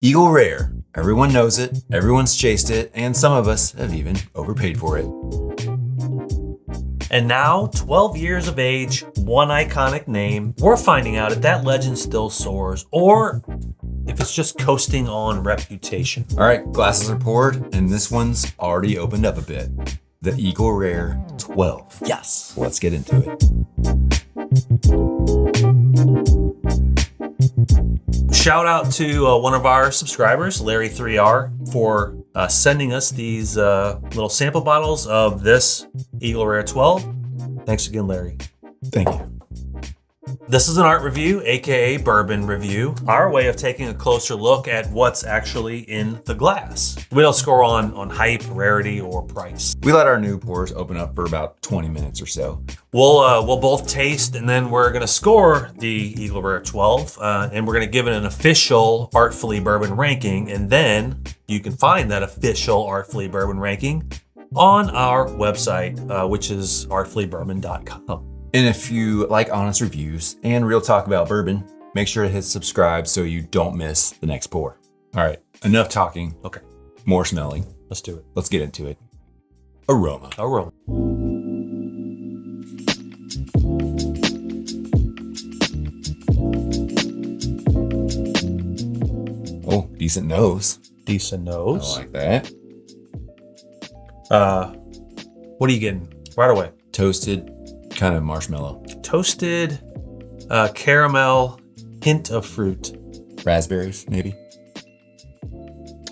Eagle Rare. Everyone knows it, everyone's chased it, and some of us have even overpaid for it. And now, 12 years of age, one iconic name, we're finding out if that legend still soars or if it's just coasting on reputation. All right, glasses are poured, and this one's already opened up a bit. The Eagle Rare 12. Yes. Let's get into it. Shout out to one of our subscribers, Larry 3R, for sending us these little sample bottles of this Eagle Rare 12. Thanks again, Larry. Thank you. This is an art review, aka bourbon review, our way of taking a closer look at what's actually in the glass. We don't score on hype, rarity, or price. We let our new pours open up for about 20 minutes or so. We'll both taste, and then we're gonna score the Eagle Rare 12, and we're gonna give it an official Artfully Bourbon ranking, and then you can find that official Artfully Bourbon ranking on our website, which is artfullybourbon.com. And if you like honest reviews and real talk about bourbon, make sure to hit subscribe so you don't miss the next pour. All right, enough talking. Okay, more smelling. let's do it. Let's get into it. Aroma. Oh, decent nose. Decent nose. I like that. What are you getting right away? Toasted, kind of marshmallow. Toasted, caramel, hint of fruit. Raspberries, maybe.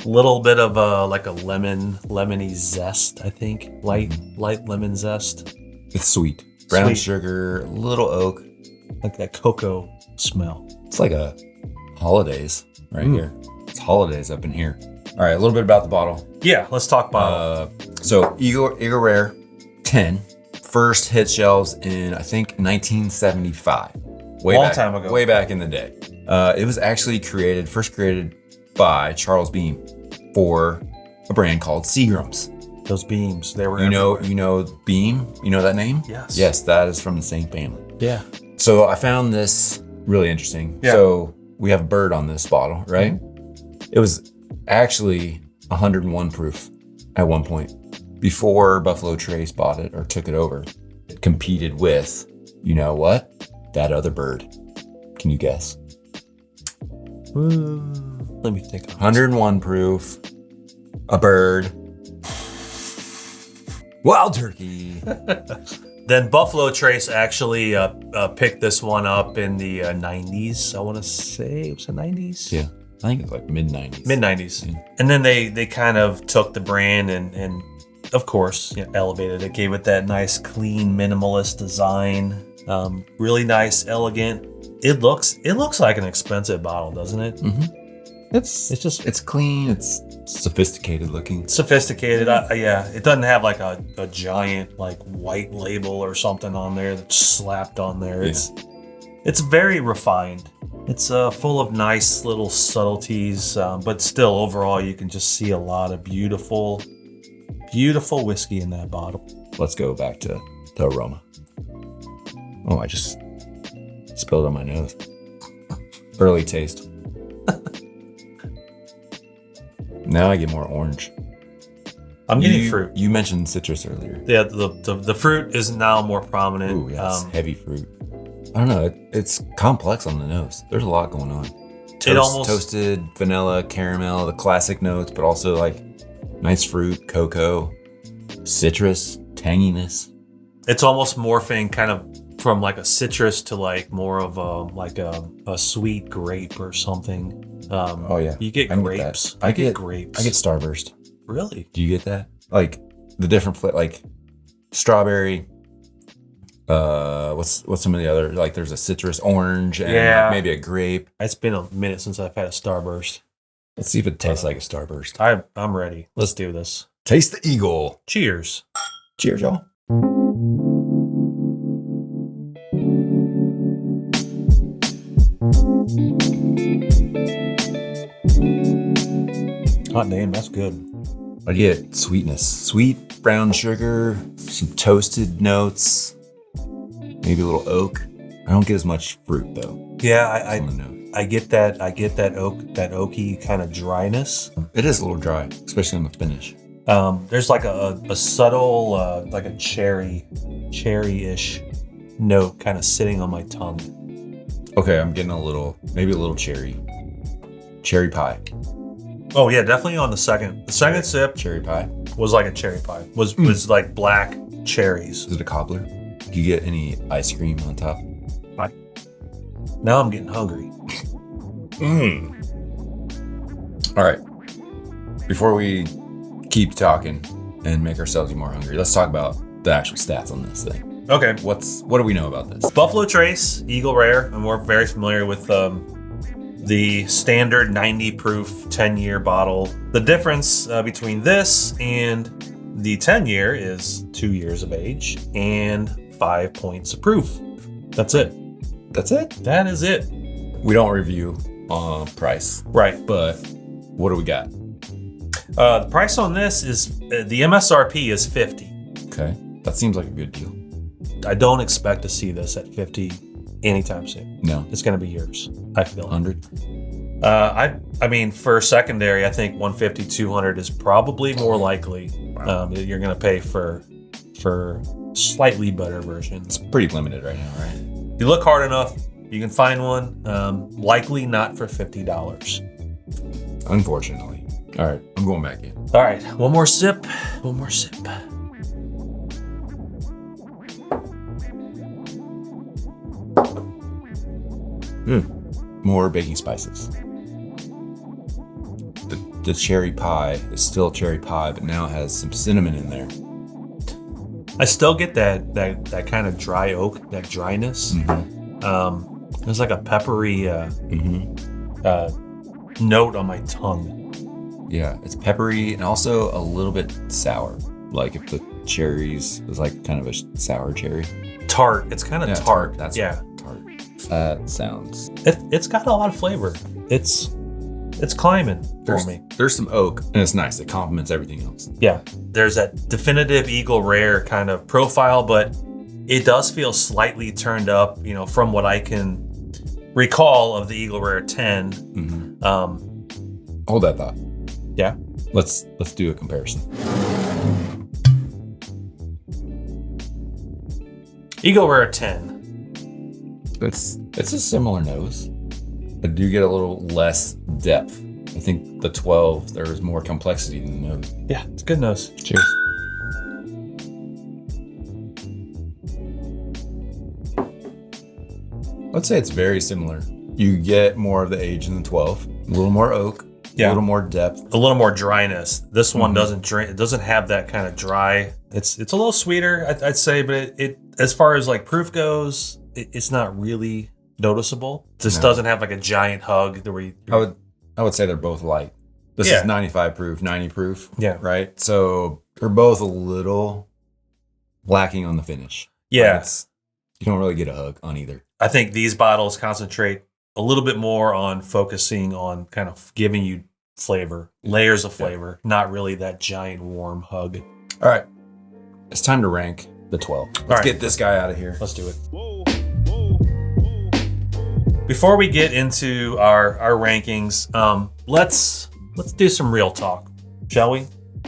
Little bit of like a lemony zest, I think. Light lemon zest. It's sweet. Brown Sweet. sugar, little oak. Like that cocoa smell. It's like a holidays right here. It's holidays up in here. All right, a little bit about the bottle. Yeah, let's talk bottle. So Eagle Rare 10 first hit shelves in, I think, 1975. Long time ago. Way back in the day. It was actually first created by Charles Beam for a brand called Seagram's. Those beams, they were You know Beam? You know that name? Yes. Yes, that is from the same family. Yeah. So I found this really interesting. Yeah. So we have a bird on this bottle, right? It was actually 101 proof at one point. Before Buffalo Trace bought it or took it over, it competed with, you know what? That other bird. Can you guess? Let me think. 101 proof, a bird, wild turkey. Then Buffalo Trace actually picked this one up in the 90s. I want to say it was the 90s. Yeah, I think it's like mid-90s. Mid-90s. Yeah. And then they kind of took the brand and of course, elevated it, gave it that nice, clean, minimalist design. Really nice, elegant. It looks like an expensive bottle, doesn't it? Mm-hmm. It's clean. It's sophisticated looking. Sophisticated. Yeah, it doesn't have like a giant like white label or something on there that's slapped on there. Yeah. It's very refined. It's full of nice little subtleties, but still overall you can just see a lot of beautiful whiskey in that bottle. Let's go back to the aroma. Oh, I just spilled on my nose. Early taste. Now I get more orange. I'm getting fruit. You mentioned citrus earlier. Yeah, the fruit is now more prominent. Ooh, yeah, it's heavy fruit. I don't know. It's complex on the nose. There's a lot going on. Toasted, vanilla, caramel, the classic notes, but also like nice fruit, cocoa, citrus, tanginess. It's almost morphing kind of from like a citrus to like more of a sweet grape or something. Oh yeah, you get grapes. I get grapes. I get Starburst. Really? Do you get that? Like the different like strawberry. What's some of the other, like there's a citrus, orange, and like maybe a grape. It's been a minute since I've had a Starburst. Let's see if it tastes like a Starburst. I'm ready. Let's do this. Taste the Eagle. Cheers. Cheers, y'all. Hot damn, that's good. I get sweetness. Sweet brown sugar, some toasted notes, maybe a little oak. I don't get as much fruit though. Yeah, I get that oaky kind of dryness. It is a little dry, especially on the finish. There's like a subtle, like a cherry-ish note kind of sitting on my tongue. Okay, I'm getting maybe a little cherry pie. Oh yeah, definitely on the second sip Cherry pie. was like a cherry pie. Was like black cherries. Is it a cobbler? Do you get any ice cream on top? Now I'm getting hungry. All right. Before we keep talking and make ourselves more hungry, let's talk about the actual stats on this thing. Okay. What do we know about this? Buffalo Trace, Eagle Rare, and we're very familiar with the standard 90 proof 10-year bottle. The difference between this and the 10-year is 2 years of age and 5 points of proof. That's it. That's it? That is it. We don't review price. Right. But what do we got? The price on this is, the MSRP is 50. Okay. That seems like a good deal. I don't expect to see this at 50 anytime soon. No. It's going to be yours, I feel. 100? I mean, for secondary, I think 150, 200 is probably more likely. Wow. You're going to pay for slightly better versions. It's pretty limited right now, right? If you look hard enough, you can find one. Likely not for $50. Unfortunately. All right, I'm going back in. All right, one more sip. One more sip. More baking spices. The cherry pie is still cherry pie, but now it has some cinnamon in there. I still get that kind of dry oak, that dryness. There's like a peppery note on my tongue. Yeah, it's peppery and also a little bit sour. Like if the cherries was like kind of a sour cherry. Tart. It's kind of tart. That's yeah. Tart. That sounds. It's got a lot of flavor. It's climbing for me. There's some oak and it's nice. It complements everything else. Yeah. There's that definitive Eagle Rare kind of profile, but it does feel slightly turned up, from what I can recall of the Eagle Rare 10. Hold that thought. Yeah. Let's do a comparison. Eagle Rare 10. It's a similar nose. I do get a little less depth. I think the 12, there was more complexity in the nose. Yeah, it's a good nose. Cheers. Let's say it's very similar. You get more of the age in the 12, a little more oak, a little more depth, a little more dryness. This one it doesn't have that kind of dry. It's a little sweeter, I'd say, but it as far as like proof goes, it's not really noticeable. This doesn't have like a giant hug. I would say they're both light. This is 95 proof, 90 proof. Yeah. Right? So they're both a little lacking on the finish. Yeah. You don't really get a hug on either. I think these bottles concentrate a little bit more on focusing on kind of giving you flavor, layers of flavor, not really that giant warm hug. All right. It's time to rank the 12. Let's get this guy out of here. Let's do it. Before we get into our rankings, let's do some real talk, shall we?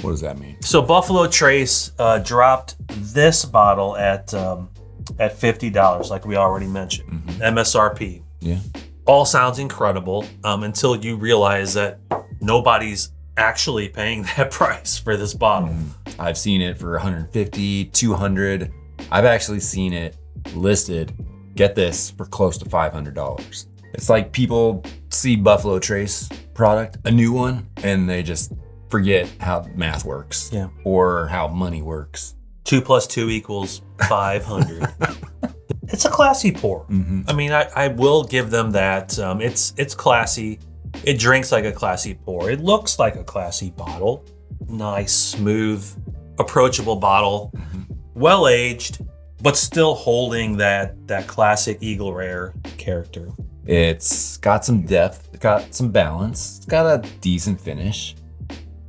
What does that mean? So Buffalo Trace dropped this bottle at $50, like we already mentioned. MSRP. Yeah. All sounds incredible until you realize that nobody's actually paying that price for this bottle. I've seen it for 150, 200. I've actually seen it listed, get this, for close to $500. It's like people see Buffalo Trace product, a new one, and they just forget how math works. Yeah. Or how money works. 2 + 2 = 500. It's a classy pour. I mean, I will give them that. It's classy. It drinks like a classy pour. It looks like a classy bottle. Nice, smooth, approachable bottle. Well aged, but still holding that classic Eagle Rare character. It's got some depth. It's got some balance. It's got a decent finish,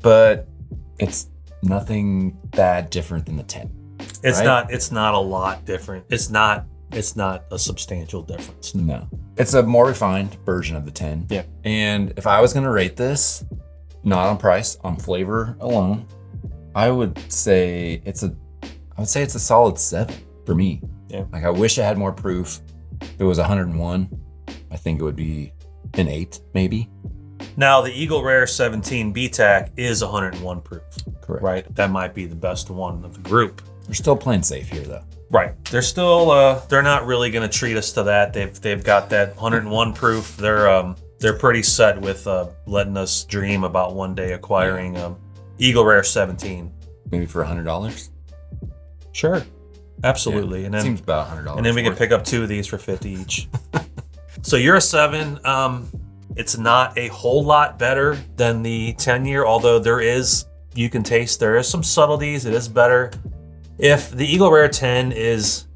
but it's nothing that different than the 10. It's not a lot different. It's not It's not a substantial difference. No. It's a more refined version of the 10. Yeah. And if I was going to rate this, not on price, on flavor alone, I would say it's a solid 7 for me. Yeah. Like, I wish I had more proof. If it was 101, I think it would be an 8, maybe. Now, the Eagle Rare 17 BTAC is 101 proof. Correct. Right? That might be the best one of the group. We're still playing safe here, though. Right. They're still they're not really going to treat us to that. They've got that 101 proof. They're pretty set with letting us dream about one day acquiring Eagle Rare 17. Maybe for $100. Sure. Absolutely. Yeah, And then seems about $100. and then we can pick up 2 of these for 50 each. So you're a 7. It's not a whole lot better than the 10-year, although there is some subtleties. It is better. If the Eagle Rare 10 is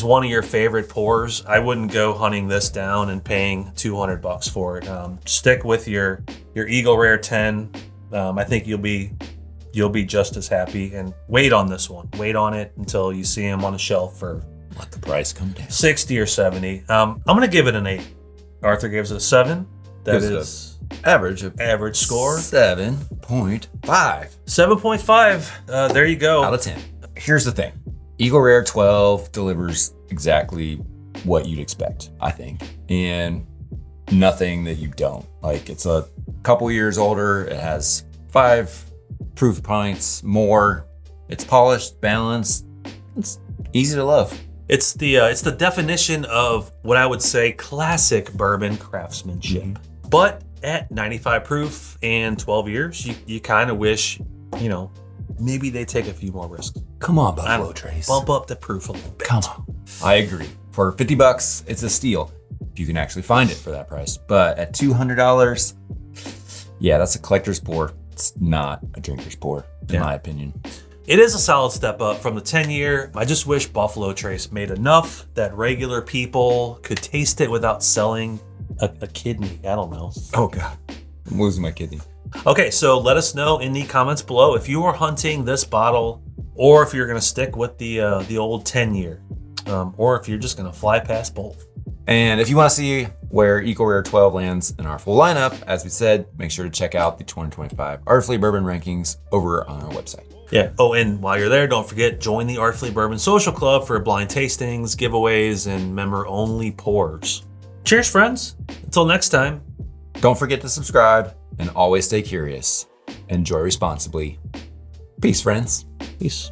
one of your favorite pours, I wouldn't go hunting this down and paying $200 for it. Stick with your Eagle Rare 10. I think you'll be just as happy, and wait on this one. Wait on it until you see them on the shelf for let the price come down. 60 or 70. I'm gonna give it an 8. Arthur gives it a 7. That is average score 7.5 7.5. There you go. out of 10. Here's the thing. Eagle Rare 12 delivers exactly what you'd expect, I think, and nothing that you don't. Like, it's a couple years older. It has 5 proof points more. It's polished, balanced. It's easy to love. It's the definition of what I would say classic bourbon craftsmanship. Mm-hmm. But at 95 proof and 12 years, you kind of wish, maybe they take a few more risks. Come on, Buffalo Trace. Bump up the proof a little bit. Come on. I agree. For $50, it's a steal if you can actually find it for that price. But at $200, yeah, that's a collector's pour. It's not a drinker's pour, in my opinion. It is a solid step up from the 10-year. I just wish Buffalo Trace made enough that regular people could taste it without selling a kidney. I don't know. Oh, God. I'm losing my kidney. Okay, so let us know in the comments below if you are hunting this bottle, or if you're going to stick with the old 10-year, or if you're just going to fly past both. And if you want to see where Eagle Rare 12 lands in our full lineup, as we said, make sure to check out the 2025 Artfully Bourbon rankings over on our website. Yeah. Oh, and while you're there, don't forget, join the Artfully Bourbon Social Club for blind tastings, giveaways, and member-only pours. Cheers, friends. Until next time. Don't forget to subscribe and always stay curious. Enjoy responsibly. Peace, friends. Peace.